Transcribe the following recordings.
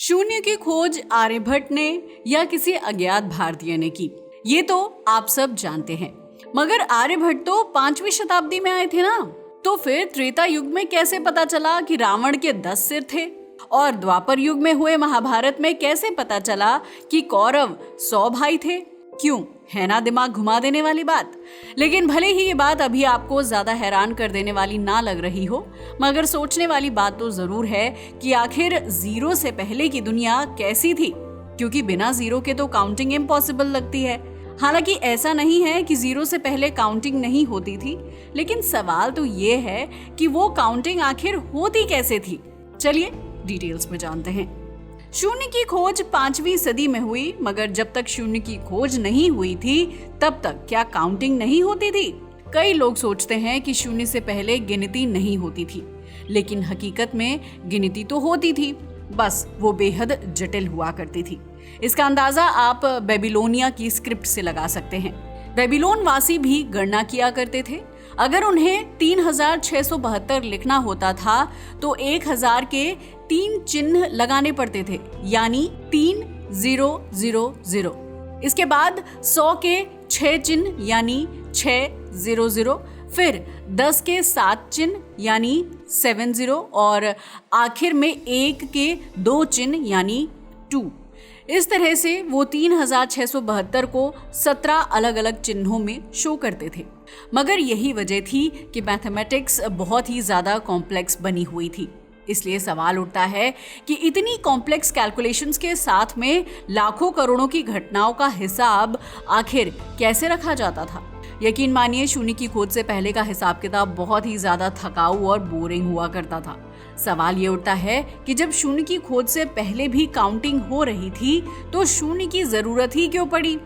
शून्य की खोज आर्यभट्ट ने या किसी अज्ञात भारतीय ने की, ये तो आप सब जानते हैं। मगर आर्यभट्ट तो 5वीं शताब्दी में आए थे ना, तो फिर त्रेता युग में कैसे पता चला कि रावण के 10 सिर थे? और द्वापर युग में हुए महाभारत में कैसे पता चला कि कौरव 100 भाई थे? क्यों, है ना दिमाग घुमा देने वाली बात। लेकिन भले ही ये बात अभी आपको ज्यादा हैरान कर देने वाली ना लग रही हो, मगर सोचने वाली बात तो जरूर है कि आखिर जीरो से पहले की दुनिया कैसी थी, क्योंकि बिना जीरो के तो काउंटिंग इम्पॉसिबल लगती है। हालांकि ऐसा नहीं है कि जीरो से पहले काउंटिंग नहीं होती थी, लेकिन सवाल तो ये है कि वो काउंटिंग आखिर होती कैसे थी। चलिए डिटेल्स में जानते हैं। शून्य की खोज 5वीं सदी में हुई, मगर जब तक शून्य की खोज नहीं हुई थी तब तक क्या काउंटिंग नहीं होती थी? कई लोग सोचते हैं कि शून्य से पहले गिनती नहीं होती थी, लेकिन हकीकत में गिनती तो होती थी, बस वो बेहद जटिल हुआ करती थी। इसका अंदाजा आप बेबीलोनिया की स्क्रिप्ट से लगा सकते हैं। बेबीलोन वासी भी गणना किया करते थे। अगर उन्हें 3672 लिखना होता था तो 1000 के 3 चिन्ह लगाने पड़ते थे, यानी 3000। इसके बाद 100 के 6 चिन्ह यानी 600, फिर 10 के 7 चिन्ह यानी 70 और आखिर में 1 के 2 चिन्ह यानी 2। इस तरह से वो 3672 को 17 अलग अलग चिन्हों में शो करते थे। मगर यही वजह थी कि मैथमेटिक्स बहुत ही ज्यादा कॉम्प्लेक्स बनी हुई थी। इसलिए सवाल उठता है कि इतनी कॉम्प्लेक्स कैलकुलेशंस के साथ में लाखों करोड़ों की घटनाओं का हिसाब आखिर कैसे रखा जाता था? यकीन मानिए, शून्य की खोज से पहले का हिसाब किताब बहुत ही ज्यादा थकाऊ और बोरिंग हुआ करता था। सवाल ये उठता है कि जब शून्य की खोज से पहले भी काउंटिंग हो रही थी तो शून्य की जरूरत ही क्यों पड़ी,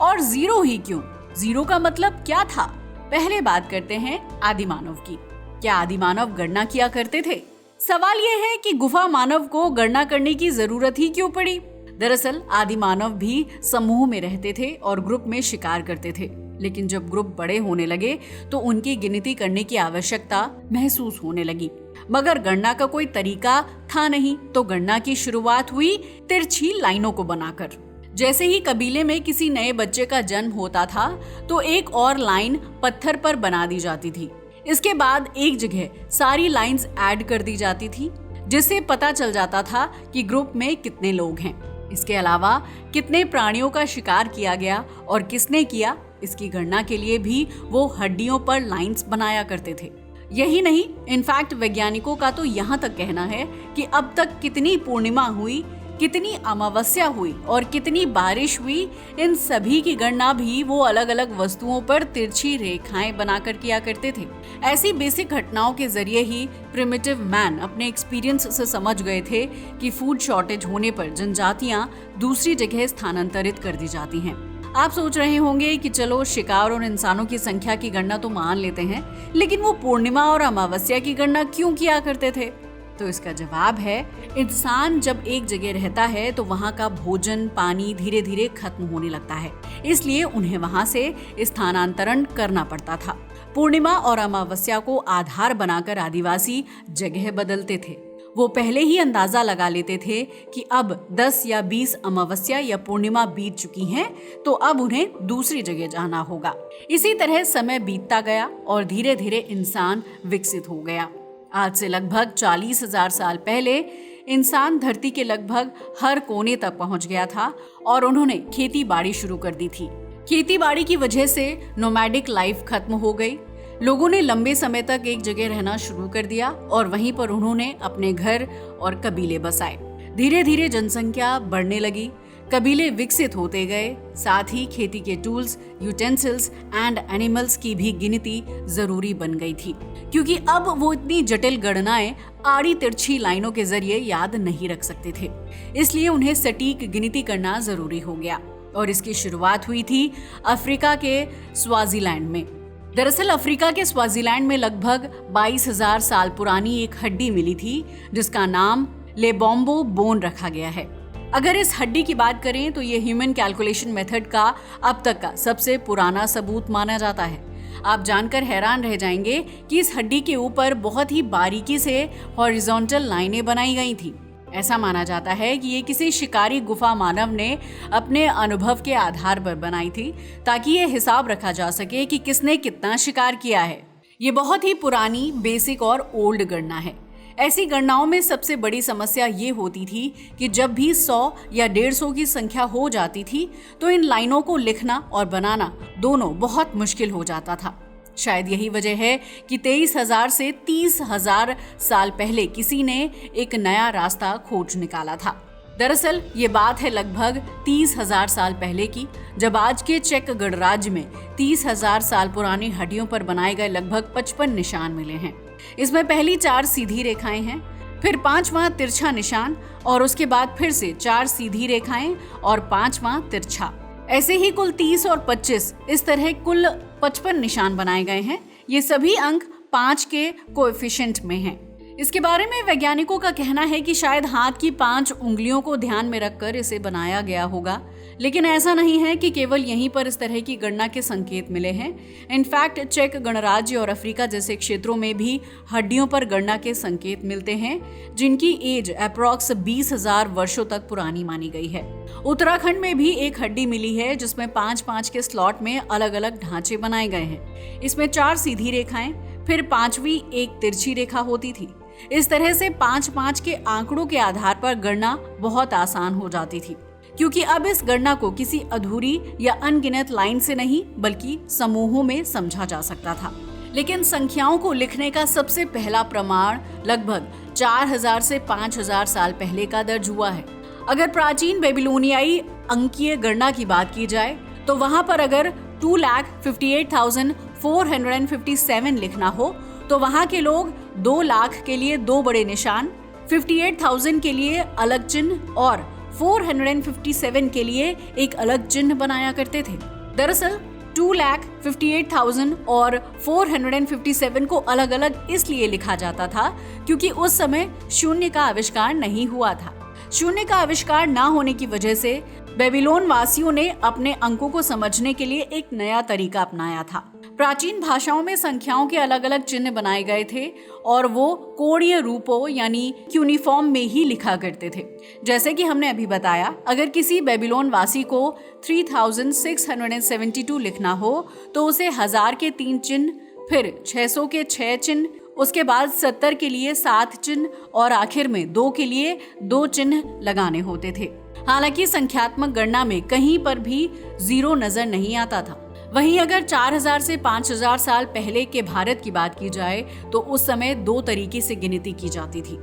और जीरो ही क्यों? जीरो का मतलब क्या था? पहले बात करते हैं आदिमानव की। क्या आदिमानव गणना किया करते थे? सवाल यह है कि गुफा मानव को गणना करने की जरूरत ही क्यों पड़ी? दरअसल आदिमानव भी समूह में रहते थे और ग्रुप में शिकार करते थे, लेकिन जब ग्रुप बड़े होने लगे तो उनकी गिनती करने की आवश्यकता महसूस होने लगी। मगर गणना का कोई तरीका था नहीं, तो गणना की शुरुआत हुई तिरछी लाइनों को बनाकर। जैसे ही कबीले में किसी नए बच्चे का जन्म होता था तो एक और लाइन पत्थर पर बना दी जाती थी। इसके बाद एक जगह सारी लाइंस ऐड कर दी जाती थी, जिससे पता चल जाता था कि ग्रुप में कितने लोग हैं। इसके अलावा कितने प्राणियों का शिकार किया गया और किसने किया, इसकी गणना के लिए भी वो हड्डियों पर लाइंस बनाया करते थे। यही नहीं, इनफैक्ट वैज्ञानिकों का तो यहाँ तक कहना है कि अब तक कितनी पूर्णिमा हुई, कितनी अमावस्या हुई और कितनी बारिश हुई, इन सभी की गणना भी वो अलग अलग वस्तुओं पर तिरछी रेखाएं बनाकर किया करते थे। ऐसी बेसिक घटनाओं के जरिए ही प्रिमिटिव मैन अपने एक्सपीरियंस से समझ गए थे कि फूड शॉर्टेज होने पर जनजातियां दूसरी जगह स्थानांतरित कर दी जाती हैं। आप सोच रहे होंगे कि चलो शिकार और इंसानों की संख्या की गणना तो मान लेते हैं, लेकिन वो पूर्णिमा और अमावस्या की गणना क्यों किया करते थे? तो इसका जवाब है, इंसान जब एक जगह रहता है तो वहाँ का भोजन पानी धीरे धीरे खत्म होने लगता है, इसलिए उन्हें वहाँ से स्थानांतरण करना पड़ता था। पूर्णिमा और अमावस्या को आधार बनाकर आदिवासी जगह बदलते थे। वो पहले ही अंदाजा लगा लेते थे कि अब 10 या 20 अमावस्या या पूर्णिमा बीत चुकी हैं, तो अब उन्हें दूसरी जगह जाना होगा। इसी तरह समय बीतता गया और धीरे धीरे इंसान विकसित हो गया। आज से लगभग 40,000 साल पहले इंसान धरती के लगभग हर कोने तक पहुंच गया था और उन्होंने खेती बाड़ी शुरू कर दी थी। खेती बाड़ी की वजह से नोमैडिक लाइफ खत्म हो गई। लोगों ने लंबे समय तक एक जगह रहना शुरू कर दिया और वहीं पर उन्होंने अपने घर और कबीले बसाए। धीरे धीरे जनसंख्या बढ़ने लगी, कबीले विकसित होते गए, साथ ही खेती के टूल्स, यूटेंसिल्स एंड एनिमल्स की भी गिनती जरूरी बन गई थी, क्योंकि अब वो इतनी जटिल गणनाएं आड़ी तिरछी लाइनों के जरिए याद नहीं रख सकते थे। इसलिए उन्हें सटीक गिनती करना जरूरी हो गया और इसकी शुरुआत हुई थी अफ्रीका के स्वाजीलैंड में। दरअसल अफ्रीका के स्वाजीलैंड में लगभग 22,000 साल पुरानी एक हड्डी मिली थी, जिसका नाम लेबोम्बो बोन रखा गया है। अगर इस हड्डी की बात करें तो ये ह्यूमन कैलकुलेशन मेथड का अब तक का सबसे पुराना सबूत माना जाता है। आप जानकर हैरान रह जाएंगे कि इस हड्डी के ऊपर बहुत ही बारीकी से हॉरिजॉन्टल लाइनें बनाई गई थी। ऐसा माना जाता है कि ये किसी शिकारी गुफा मानव ने अपने अनुभव के आधार पर बनाई थी, ताकि ये हिसाब रखा जा सके कि किसने कितना शिकार किया है। ये बहुत ही पुरानी, बेसिक और ओल्ड गणना है। ऐसी गणनाओं में सबसे बड़ी समस्या ये होती थी कि जब भी 100 या 150 की संख्या हो जाती थी तो इन लाइनों को लिखना और बनाना दोनों बहुत मुश्किल हो जाता था। शायद यही वजह है कि 23,000 से 30,000 साल पहले किसी ने एक नया रास्ता खोज निकाला था। दरअसल ये बात है लगभग 30,000 साल पहले की, जब आज के चेक गणराज्य में 30,000 साल पुरानी हड्डियों पर बनाए गए लगभग 55 निशान मिले हैं। इसमें पहली 4 सीधी रेखाएं हैं, फिर 5वां तिरछा निशान और उसके बाद फिर से 4 सीधी रेखाएं और 5वां तिरछा। ऐसे ही कुल 30 और 25 इस तरह कुल 55 निशान बनाए गए हैं। ये सभी अंक 5 के कोएफिशिएंट में हैं। इसके बारे में वैज्ञानिकों का कहना है कि शायद हाथ की 5 उंगलियों को ध्यान में रखकर इसे बनाया गया होगा, लेकिन ऐसा नहीं है कि केवल यहीं पर इस तरह की गणना के संकेत मिले हैं। इनफैक्ट चेक गणराज्य और अफ्रीका जैसे क्षेत्रों में भी हड्डियों पर गणना के संकेत मिलते हैं, जिनकी एज अप्रॉक्स 20,000 वर्षों तक पुरानी मानी गई है। उत्तराखंड में भी एक हड्डी मिली है जिसमें 5-5 के स्लॉट में अलग अलग ढांचे बनाए गए हैं। इसमें 4 सीधी रेखाएं, फिर 5वीं एक तिरछी रेखा होती थी। इस तरह से 5-5 के आंकड़ों के आधार पर गणना बहुत आसान हो जाती थी, क्योंकि अब इस गणना को किसी अधूरी या अनगिनत लाइन से नहीं बल्कि समूहों में समझा जा सकता था। लेकिन संख्याओं को लिखने का सबसे पहला प्रमाण लगभग 4,000 से 5,000 साल पहले का दर्ज हुआ है। अगर प्राचीन बेबीलोनियाई अंकीय गणना की बात की जाए तो वहां पर अगर 2,58,457 लिखना हो तो वहां के लोग 2 लाख के लिए 2 बड़े निशान, 58,000 के लिए अलग चिन्ह और 457 के लिए एक अलग चिन्ह बनाया करते थे। दरअसल 2,58,000 और 457 को अलग अलग इसलिए लिखा जाता था क्योंकि उस समय शून्य का आविष्कार नहीं हुआ था। शून्य का आविष्कार ना होने की वजह से बेबीलोन वासियों ने अपने अंकों को समझने के लिए एक नया तरीका अपनाया था। प्राचीन भाषाओं में संख्याओं के अलग अलग चिन्ह बनाए गए थे और वो कोणीय रूपों यानी क्यूनिफॉर्म में ही लिखा करते थे। जैसे कि हमने अभी बताया, अगर किसी बेबीलोन वासी को 3,672 लिखना हो तो उसे 1000 के 3 चिन्ह, फिर 600 के 6 चिन्ह, उसके बाद 70 के लिए 7 चिन्ह और आखिर में 2 के लिए 2 चिन्ह लगाने होते थे। हालांकि संख्यात्मक गणना में कहीं पर भी 0 नजर नहीं आता था। वहीं अगर 4,000 से 5,000 साल पहले के भारत की बात की जाए तो उस समय 2 तरीके से गिनती की जाती थी।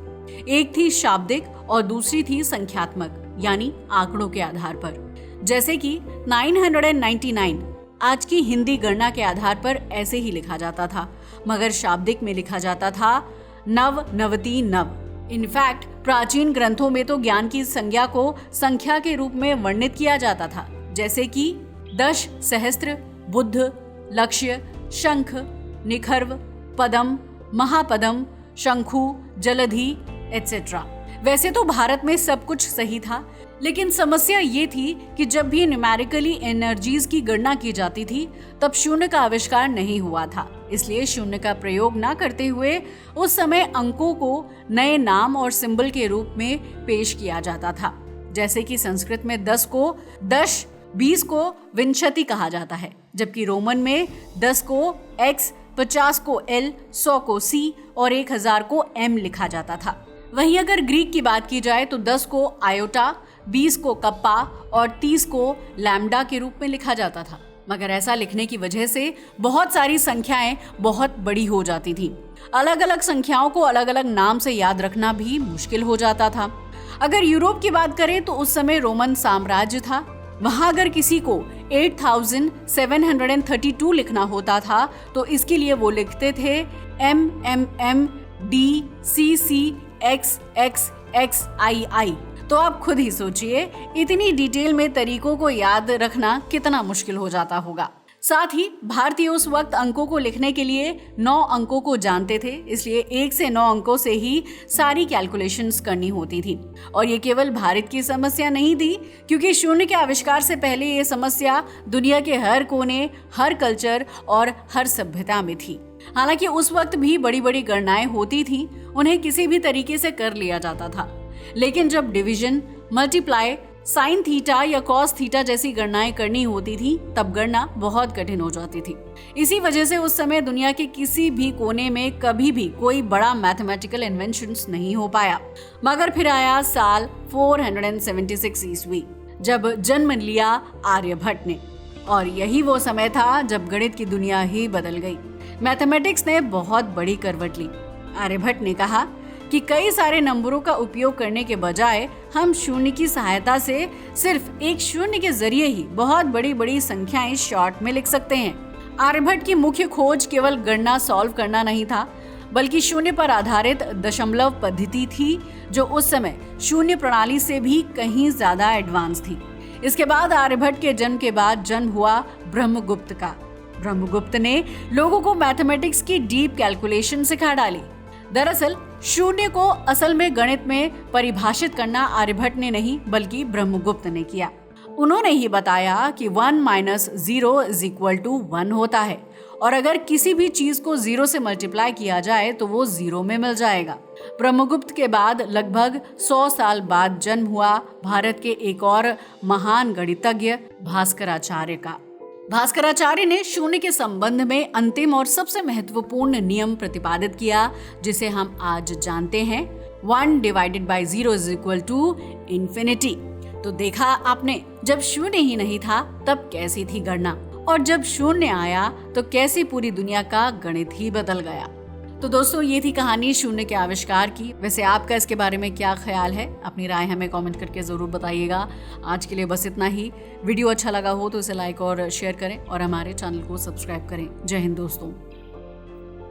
एक थी शाब्दिक और दूसरी थी संख्यात्मक यानी आंकड़ों के आधार पर। जैसे कि 999 आज की हिंदी गणना के आधार पर ऐसे ही लिखा जाता था, मगर शाब्दिक में लिखा जाता था नव नवति नव। इनफैक्ट प्राचीन ग्रंथों में तो ज्ञान की संज्ञा को संख्या के रूप में वर्णित किया जाता था, जैसे कि दश, सहस्त्र, बुद्ध, लक्ष्य, शंख, निखर्व, पदम, महापदम, शंखु, जलधि एटसेट्रा। वैसे तो भारत में सब कुछ सही था, लेकिन समस्या ये थी कि जब भी न्यूमेरिकली एनर्जीज की गणना की जाती थी तब शून्य का आविष्कार नहीं हुआ था। इसलिए शून्य का प्रयोग न करते हुए उस समय अंकों को नए नाम और सिंबल के रूप में पेश किया जाता था। जैसे कि संस्कृत में 10 को दश, 20 को विंशति कहा जाता है, जबकि रोमन में 10 को x, 50 को l, 100 को c और 1000 को m लिखा जाता था। वहीं अगर ग्रीक की बात की जाए तो 10 को आयोटा, 20 को कप्पा और 30 को लैम्डा के रूप में लिखा जाता था। मगर ऐसा लिखने की वजह से बहुत सारी संख्याएं बहुत बड़ी हो जाती थी। अलग अलग संख्याओं को अलग अलग नाम से याद रखना भी मुश्किल हो जाता था। अगर यूरोप की बात करें तो उस समय रोमन साम्राज्य था। वहां अगर किसी को 8,732 लिखना होता था तो इसके लिए वो लिखते थे MMMDCCXXXII। तो आप खुद ही सोचिए, इतनी डिटेल में तरीकों को याद रखना कितना मुश्किल हो जाता होगा। साथ ही भारतीय उस वक्त अंकों को लिखने के लिए 9 अंकों को जानते थे, इसलिए 1 से 9 अंकों से ही सारी कैलकुलेशंस करनी होती थी। और ये केवल भारत की समस्या नहीं थी, क्योंकि शून्य के आविष्कार से पहले ये समस्या दुनिया के हर कोने, हर कल्चर और हर सभ्यता में थी। हालांकि उस वक्त भी बड़ी बड़ी गणनाएं होती थी, उन्हें किसी भी तरीके से कर लिया जाता था। लेकिन जब डिवीजन, मल्टीप्लाई, साइन थीटा या कॉस थीटा जैसी गणनाएं करनी होती थी तब गणना बहुत कठिन हो जाती थी। इसी वजह से उस समय दुनिया के किसी भी कोने में कभी भी कोई बड़ा मैथमेटिकल इन्वेंशंस नहीं हो पाया। मगर फिर आया साल 476 ईस्वी, जब जन्म लिया आर्यभट्ट ने, और यही वो समय था जब गणित की दुनिया ही बदल गई। मैथमेटिक्स ने बहुत बड़ी करवट ली। आर्यभट्ट ने कहा कि कई सारे नंबरों का उपयोग करने के बजाय हम शून्य की सहायता से सिर्फ एक शून्य के जरिए ही बहुत बड़ी बड़ी संख्याएं शॉर्ट में लिख सकते हैं। आर्यभट्ट की मुख्य खोज केवल गणना सॉल्व करना नहीं था, बल्कि शून्य पर आधारित दशमलव पद्धति थी, जो उस समय शून्य प्रणाली से भी कहीं ज्यादा एडवांस थी। इसके बाद आर्यभट्ट के जन्म के बाद जन्म हुआ ब्रह्मगुप्त का। ब्रह्मगुप्त ने लोगों को मैथमेटिक्स की डीप कैलकुलेशन सिखा डाली। दरअसल शून्य को असल में गणित में परिभाषित करना आर्यभट्ट ने नहीं बल्कि ब्रह्मगुप्त ने किया। उन्होंने ही बताया कि 1 - 0 = 1 होता है, और अगर किसी भी चीज को 0 से मल्टीप्लाई किया जाए तो वो 0 में मिल जाएगा। ब्रह्मगुप्त के बाद लगभग 100 साल बाद जन्म हुआ भारत के एक और महान गणितज्ञ भास्कराचार्य का। भास्कराचार्य ने शून्य के संबंध में अंतिम और सबसे महत्वपूर्ण नियम प्रतिपादित किया, जिसे हम आज जानते हैं, 1/0 = इन्फिनिटी। तो देखा आपने, जब शून्य ही नहीं था तब कैसी थी गणना, और जब शून्य आया तो कैसी पूरी दुनिया का गणित ही बदल गया। तो दोस्तों, ये थी कहानी शून्य के आविष्कार की। वैसे आपका इसके बारे में क्या ख्याल है? अपनी राय हमें कमेंट करके जरूर बताइएगा। आज के लिए बस इतना ही। वीडियो अच्छा लगा हो तो इसे लाइक और शेयर करें और हमारे चैनल को सब्सक्राइब करें। जय हिंद दोस्तों।